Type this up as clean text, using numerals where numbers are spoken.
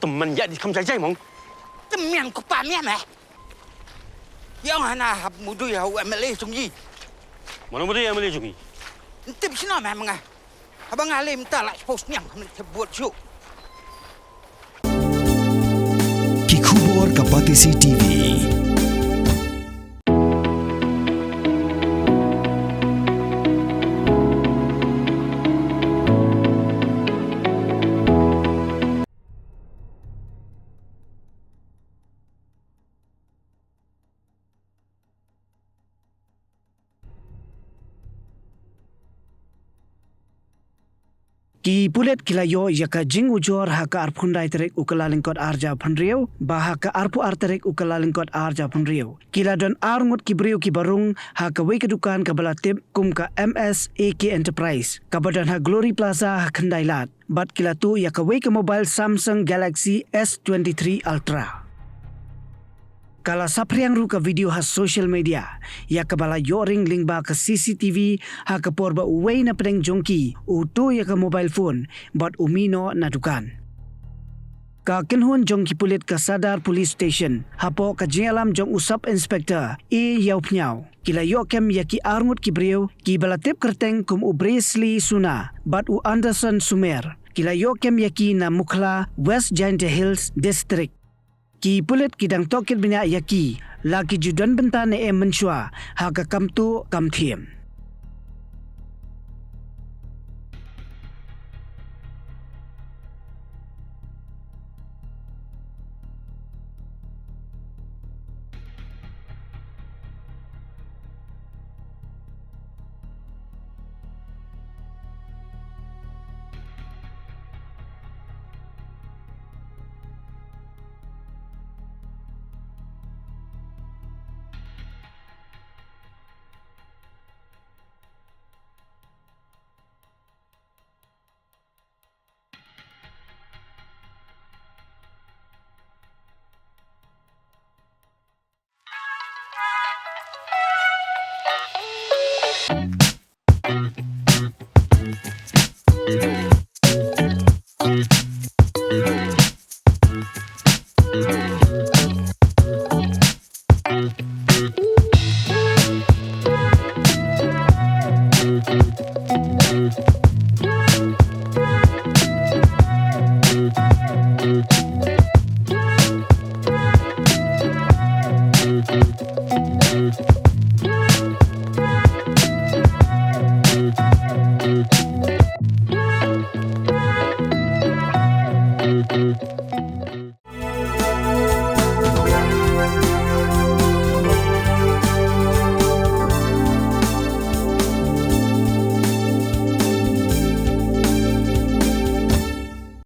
teman ya di kamsai jai mong. Teman ko pa miya meh. Yang hana hab mudu ya hu MLA sungyi. Mana muda yang boleh jungi? Tip sino meh mga. Abang alim ta la post nyang buat show. Kikubor kapati Cctv. Ki Pulit kilayo yaka jing ujor haka arpundai terek ukalalingkot arja panriau bahaka arpu arterek ukalalingkot arja panriau kila don Ngut kibriu kibarung haka wei kedukan kabala tip kum ka MS AK Enterprise kabadan ha Glory Plaza hakandai lat bat kila tu yaka wei ke mobile Samsung Galaxy S23 Ultra. Kala sapriang ru ka video ha social media, ya kabala yoring Lyngba ka CCTV ha ka porba uway na pedeng jongki, uto ya ka mobile phone, but umino na dukan. Ka kinhun jongki Pulit ka Sadar Police Station, hapo ka jingalam jong usap inspector, yaw pnyaw. Kila yo kem ya ki Ngut kibriu, ki balatip kerteng kum u Bresli Suna, but u Anderson Sumer. Kila yo kem ya ki na Mukla, West Giant Hills District. Ki Pulit kidang tokit bina yaki laki judan bentane mensyua haka kamtu kamthiem.